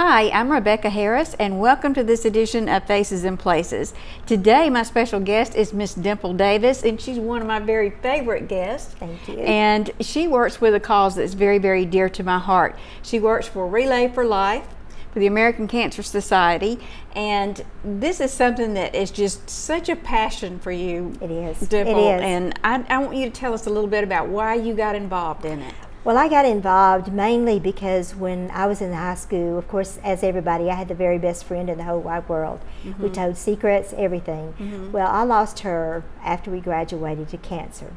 Hi, I'm Rebecca Harris, and welcome to this edition of Faces and Places. Today, my special guest is Miss Dimple Davis, and she's one of my very favorite guests. Thank you. And she works with a cause that's very, very dear to my heart. She works for Relay for Life, for the American Cancer Society, and this is something that is just such a passion for you. It is. Dimple. It is. And I want you to tell us a little bit about why you got involved in it. Well, I got involved mainly because when I was in high school, of course, as everybody, I had the very best friend in the whole wide world. We told secrets, everything. Well, I lost her after we graduated to cancer.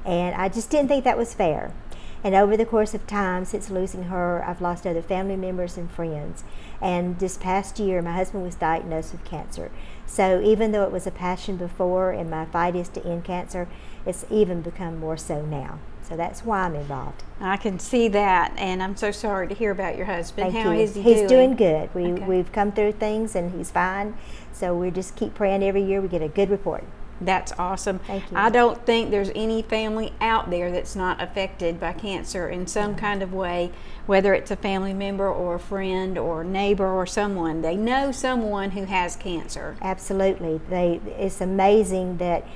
And I just didn't think that was fair. And over the course of time, since losing her, I've lost other family members and friends. And this past year, my husband was diagnosed with cancer. So even though it was a passion before and my fight is to end cancer, it's even become more so now. So that's why I'm involved. I can see that, and I'm so sorry to hear about your husband. Thank How you. is he doing? He's doing good. Okay. We've come through things and he's fine. So we just keep praying every year we get a good report. That's awesome. Thank you. I don't think there's any family out there that's not affected by cancer in some kind of way, whether it's a family member or a friend or a neighbor or someone. They know someone who has cancer. Absolutely. It's amazing that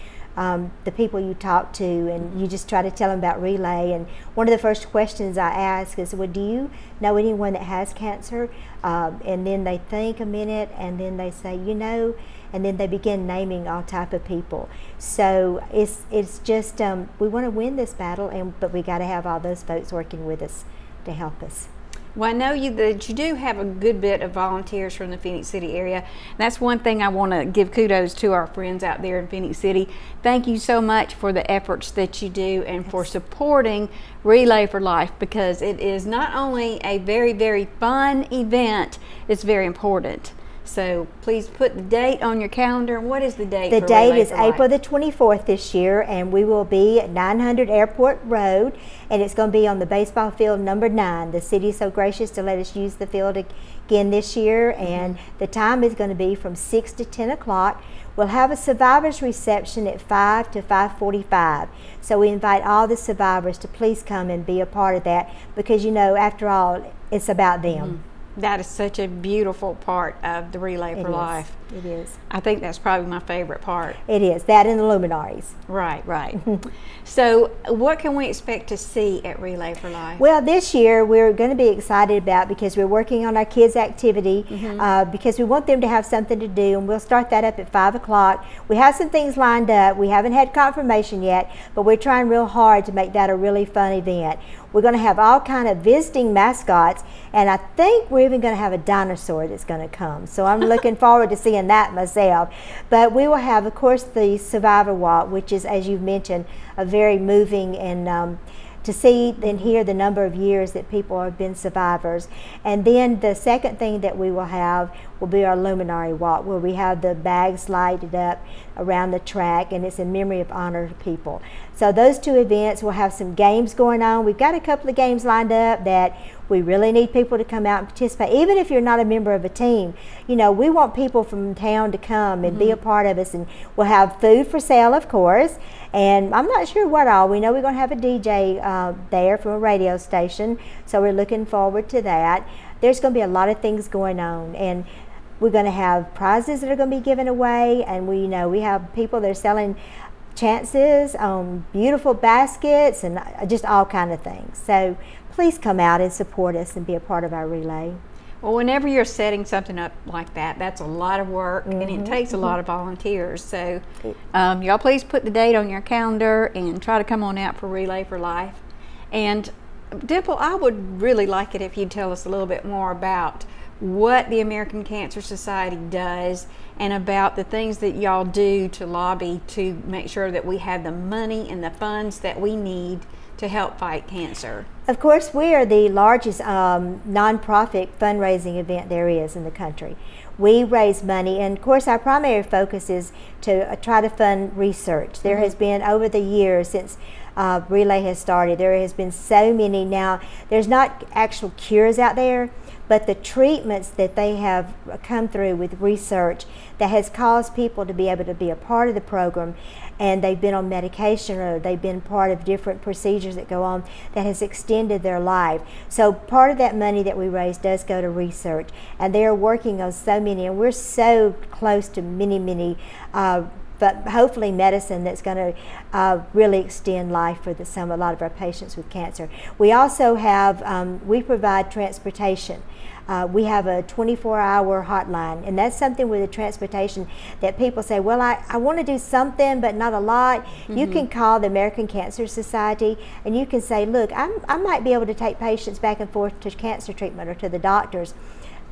the people you talk to and you just try to tell them about Relay, and one of the first questions I ask is, well, do you know anyone that has cancer? And then they think a minute and then they say, you know, and then they begin naming all type of people. So it's just we want to win this battle, but we got to have all those folks working with us to help us. Well, I know that you do have a good bit of volunteers from the Phenix City area. That's one thing I want to give kudos to our friends out there in Phenix City. Thank you so much for the efforts that you do and for supporting Relay for Life, because it is not only a very, very fun event, it's very important. So please put the date on your calendar. What is the date? The for date Relay is for Life? April the 24th this year, and we will be at 900 Airport Road, and it's going to be on the baseball field number 9. The city is so gracious to let us use the field again this year, and the time is going to be from 6 to 10 o'clock. We'll have a survivors reception at 5 to 5:45. So we invite all the survivors to please come and be a part of that, because, you know, after all, it's about them. That is such a beautiful part of the Relay for Life. It is. I think that's probably my favorite part. It is. That and the luminaries. Right, right. So what can we expect to see at Relay for Life? Well, this year we're going to be excited about, because we're working on our kids' activity, because we want them to have something to do, and we'll start that up at 5 o'clock. We have some things lined up. We haven't had confirmation yet, but we're trying real hard to make that a really fun event. We're going to have all kind of visiting mascots, and I think we're even going to have a dinosaur that's going to come. So I'm looking forward to seeing that myself. But we will have, of course, the Survivor Walk, which is, as you've mentioned, a very moving and to see and hear the number of years that people have been survivors. And then the second thing that we will have will be our Luminary Walk, where we have the bags lighted up around the track, and it's in memory of honored people. So those two events, will have some games going on. We've got a couple of games lined up that we really need people to come out and participate. Even if you're not a member of a team, you know, we want people from town to come and be a part of us. And we'll have food for sale, of course. And I'm not sure what all. We know we're going to have a DJ there from a radio station, so we're looking forward to that. There's going to be a lot of things going on, and we're going to have prizes that are going to be given away, and we have people that are selling chances on beautiful baskets and just all kind of things. So please come out and support us and be a part of our relay. Well, whenever you're setting something up like that, that's a lot of work, and it takes a lot of volunteers. So y'all please put the date on your calendar and try to come on out for Relay for Life. And Dimple, I would really like it if you'd tell us a little bit more about what the American Cancer Society does and about the things that y'all do to lobby to make sure that we have the money and the funds that we need to help fight cancer. Of course, we are the largest nonprofit fundraising event there is in the country. We raise money, and of course our primary focus is to try to fund research. There has been, over the years since Relay has started, there has been so many. Now, there's not actual cures out there, but the treatments that they have come through with research that has caused people to be able to be a part of the program, and they've been on medication or they've been part of different procedures that go on that has extended their life. So part of that money that we raise does go to research, and they are working on so many, and we're so close to many but hopefully medicine that's going to really extend life for a lot of our patients with cancer. We also have, we provide transportation. We have a 24-hour hotline, and that's something with the transportation that people say, well, I want to do something but not a lot. You can call the American Cancer Society and you can say, look, I might be able to take patients back and forth to cancer treatment or to the doctors.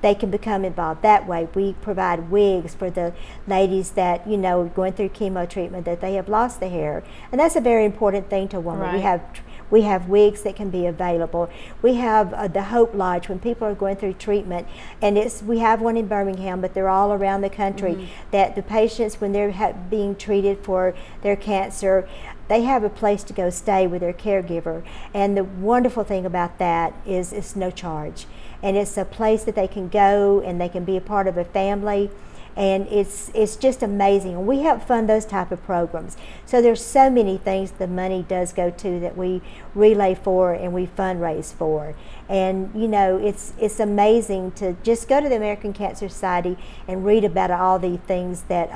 They can become involved that way. We provide wigs for the ladies that, you know, going through chemo treatment, that they have lost the hair, and that's a very important thing to a woman. Right. We have wigs that can be available. We have the Hope Lodge when people are going through treatment, and we have one in Birmingham, but they're all around the country, that the patients, when they're being treated for their cancer, they have a place to go stay with their caregiver. And the wonderful thing about that is it's no charge. And it's a place that they can go and they can be a part of a family. And it's just amazing. And we help fund those type of programs. So there's so many things the money does go to that we relay for and we fundraise for. And you know, it's amazing to just go to the American Cancer Society and read about all the things that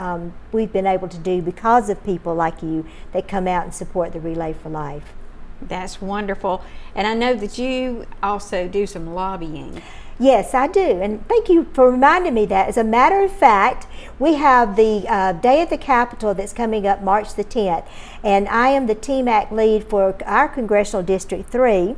we've been able to do because of people like you that come out and support the Relay for Life. That's wonderful. And I know that you also do some lobbying. Yes, I do, and thank you for reminding me that. As a matter of fact, we have the Day at the Capitol that's coming up March the 10th, and I am the TMAC lead for our Congressional District 3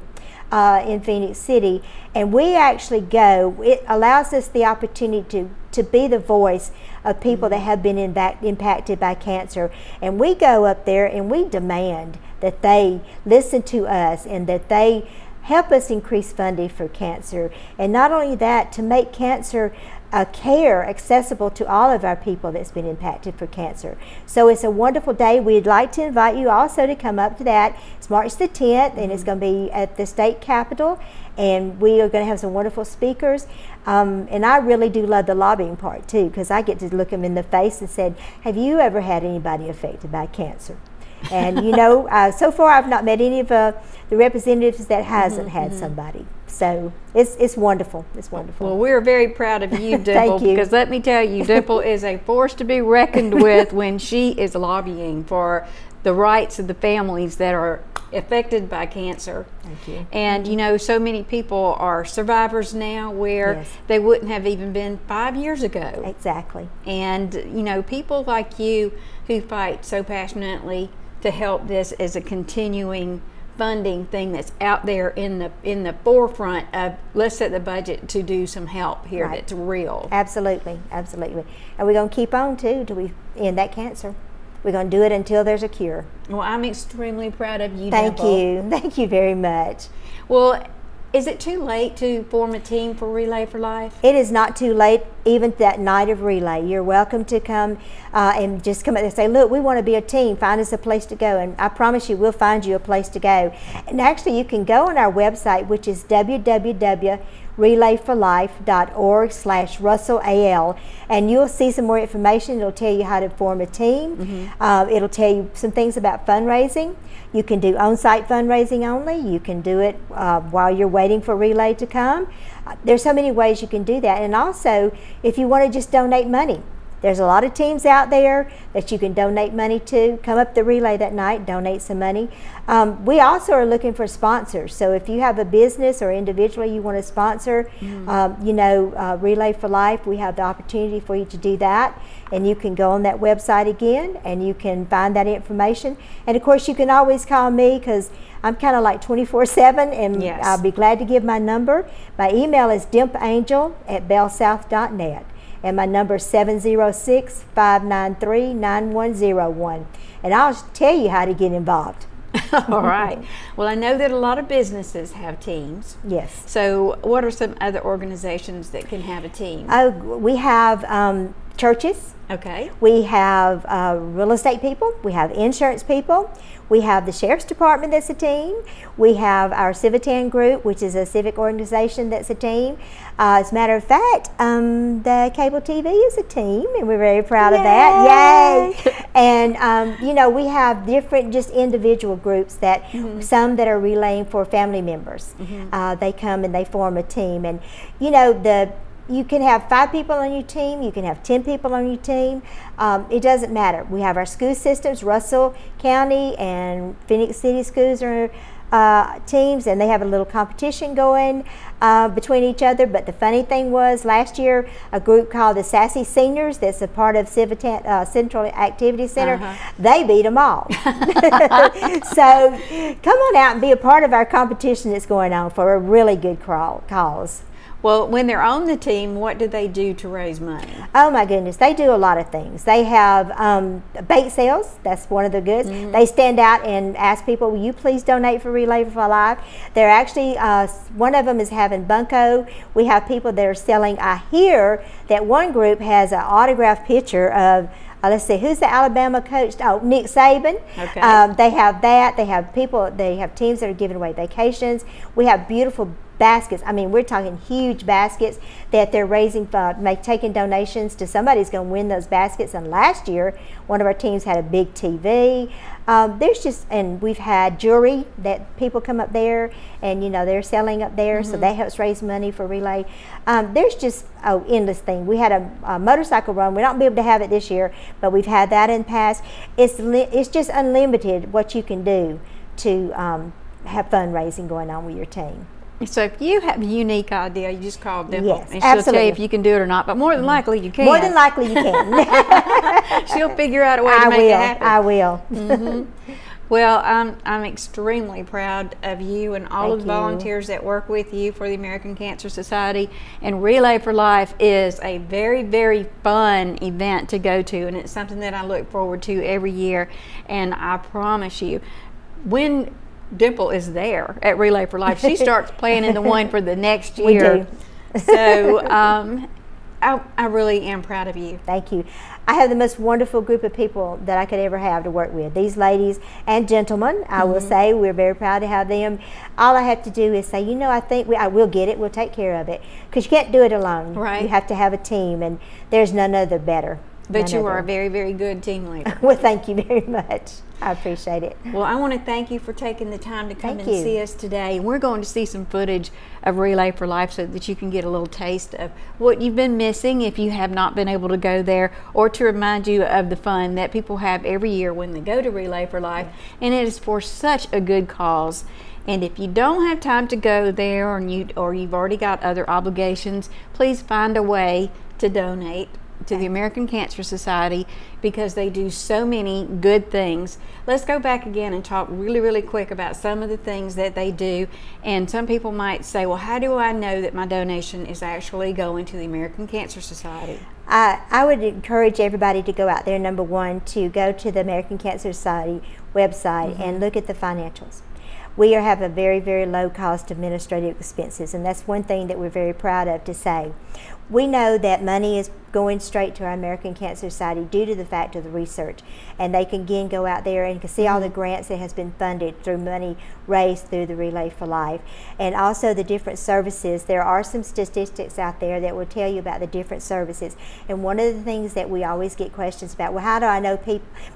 in Phoenix City, and we actually go. It allows us the opportunity to be the voice of people that have been impacted by cancer, and we go up there and we demand that they listen to us and that they help us increase funding for cancer. And not only that, to make cancer care accessible to all of our people that's been impacted for cancer. So it's a wonderful day. We'd like to invite you also to come up to that. It's March the 10th, and it's going to be at the state capitol, and we are going to have some wonderful speakers. And I really do love the lobbying part too, because I get to look them in the face and say, have you ever had anybody affected by cancer? And you know, so far I've not met any of the representatives that hasn't had somebody. So it's wonderful. It's wonderful. Well, we're very proud of you, Dimple. Thank you. Because let me tell you, Dimple is a force to be reckoned with when she is lobbying for the rights of the families that are affected by cancer. Thank you. And you know, so many people are survivors now where they wouldn't have even been 5 years ago. Exactly. And you know, people like you who fight so passionately to help this as a continuing funding thing that's out there in the forefront of, let's set the budget to do some help here that's real. Absolutely, absolutely. And we're going to keep on too till we end that cancer. We're going to do it until there's a cure. Well, I'm extremely proud of you, Thank Dimple. you. Thank you very much. Well, is it too late to form a team for Relay for Life? It is not too late, even that night of Relay. You're welcome to come and just come up and say, look, we want to be a team. Find us a place to go. And I promise you, we'll find you a place to go. And actually, you can go on our website, which is www.relayforlife.org/RussellAL, and you'll see some more information. It'll tell you how to form a team. It'll tell you some things about fundraising. You can do on-site fundraising only. You can do it while you're waiting for Relay to come. There's so many ways you can do that. And also, if you want to just donate money, there's a lot of teams out there that you can donate money to. Come up the Relay that night, donate some money. We also are looking for sponsors. So if you have a business or individually you want to sponsor, you know, Relay for Life, we have the opportunity for you to do that. And you can go on that website again and you can find that information. And of course, you can always call me because I'm kind of like 24/7, and I'll be glad to give my number. My email is dimpangel@bellsouth.net. And my number is 706-593-9101. And I'll tell you how to get involved. All right. Well, I know that a lot of businesses have teams. Yes. So what are some other organizations that can have a team? We have churches. Okay. We have real estate people. We have insurance people. We have the Sheriff's Department that's a team. We have our Civitan group, which is a civic organization that's a team. As a matter of fact, the cable TV is a team, and we're very proud of that. Yay! And, you know, we have different just individual groups that, some that are relaying for family members. They come and they form a team. And, you know, you can have 5 people on your team, you can have 10 people on your team. It doesn't matter. We have our school systems. Russell County and Phoenix City schools are teams, and they have a little competition going between each other. But the funny thing was, last year, a group called the Sassy Seniors, that's a part of Civitan, Central Activity Center, they beat them all. So come on out and be a part of our competition that's going on for a really good cause. Well, when they're on the team, what do they do to raise money? Oh my goodness, they do a lot of things. They have bake sales. That's one of the goods. They stand out and ask people, will you please donate for Relay for Life? They're actually, one of them is having bunko. We have people that are selling. I hear that one group has an autographed picture of, let's see, who's the Alabama coach? Oh, Nick Saban. Okay. They have that. They have people, they have teams that are giving away vacations. We have beautiful baskets. I mean, we're talking huge baskets that they're raising, taking donations to. Somebody's going to win those baskets. And last year, one of our teams had a big TV. There's just, and we've had jewelry that people come up there and, you know, they're selling up there, so that helps raise money for Relay. There's just endless thing. We had a motorcycle run. We're not going to be able to have it this year, but we've had that in the past. It's just unlimited what you can do to have fundraising going on with your team. So if you have a unique idea, you just call Dimple, Yes, and she'll absolutely. tell you if you can do it or not. But more than likely, you can. More than likely, you can. She'll figure out a way to make it happen. I will. Well, I'm extremely proud of you and all of the volunteers that work with you for the American Cancer Society. And Relay for Life is a very, very fun event to go to, and it's something that I look forward to every year. And I promise you, when Dimple is there at Relay for Life, she starts planning the one for the next year. We do. So I really am proud of you. Thank you. I have the most wonderful group of people that I could ever have to work with. These ladies and gentlemen, I will say, we're very proud to have them. All I have to do is say, you know, I think I will get it. We'll take care of it. Because you can't do it alone. Right. You have to have a team, and there's none other better. But you are a very, very good team leader. Well, thank you very much. I appreciate it. Well, I want to thank you for taking the time to come and see us today. We're going to see some footage of Relay for Life so that you can get a little taste of what you've been missing if you have not been able to go there, or to remind you of the fun that people have every year when they go to Relay for Life. And it is for such a good cause. And if you don't have time to go there, or you've already got other obligations, please find a way to donate to the American Cancer Society, because they do so many good things. Let's go back again and talk really, really quick about some of the things that they do. And some people might say, well, how do I know that my donation is actually going to the American Cancer Society? I would encourage everybody to go out there, number one, to go to the American Cancer Society website and look at the financials. We have a very, very low cost of administrative expenses, and that's one thing that we're very proud of to say. We know that money is going straight to our American Cancer Society due to the fact of the research, and they can again go out there and can see all the grants that has been funded through money raised through the Relay for Life, and also the different services. There are some statistics out there that will tell you about the different services, and one of the things that we always get questions about, well, how do I know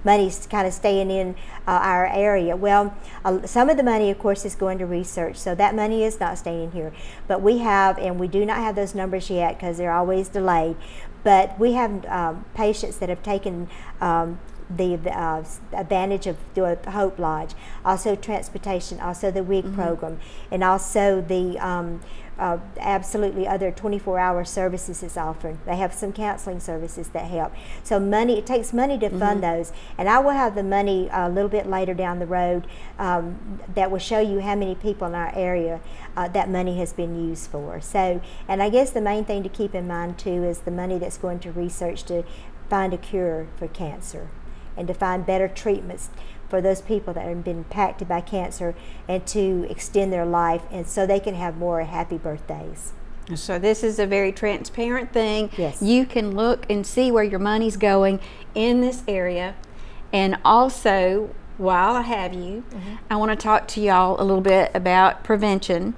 money's kind of staying in our area? Well, some of the money, of course, is going to research, so that money is not staying here, but we have, and we do not have those numbers yet because they're always delayed, but we have patients that have taken the advantage of the Hope Lodge, also transportation, also the WIG program, and also the absolutely other 24-hour services is offered. They have some counseling services that help. So money, it takes money to fund those, and I will have the money a little bit later down the road that will show you how many people in our area that money has been used for. So, and I guess the main thing to keep in mind too is the money that's going to research to find a cure for cancer and to find better treatments for those people that have been impacted by cancer, and to extend their life, and so they can have more happy birthdays. So this is a very transparent thing. Yes. You can look and see where your money's going in this area. And also, while I have you, I want to talk to y'all a little bit about prevention.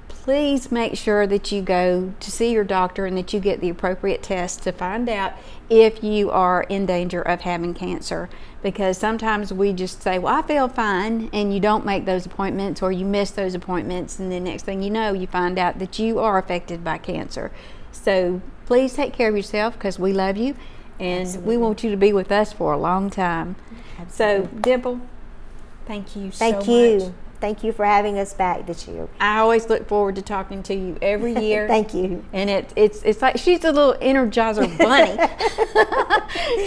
Please make sure that you go to see your doctor and that you get the appropriate tests to find out if you are in danger of having cancer. Because sometimes we just say, well, I feel fine, and you don't make those appointments, or you miss those appointments, and then next thing you know, you find out that you are affected by cancer. So please take care of yourself, because we love you, and Absolutely. we want you to be with us for a long time. Absolutely. So Dimple, thank you so much. Thank you. Thank you for having us back this year. I always look forward to talking to you every year. Thank you. And it's like she's a little Energizer bunny.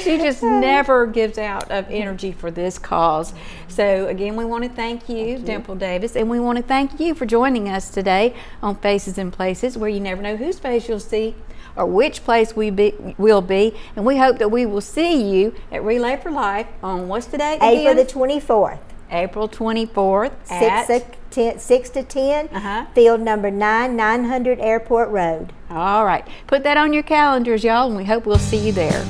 She just never gives out of energy for this cause. So again, we want to thank you, Dimple Davis, and we want to thank you for joining us today on Faces and Places, where you never know whose face you'll see or which place we'll be. And we hope that we will see you at Relay for Life on, what's the date again? April the 24th. April 24th at 6 to 10, field number 9, 900 Airport Road. All right. Put that on your calendars, y'all, and we hope we'll see you there.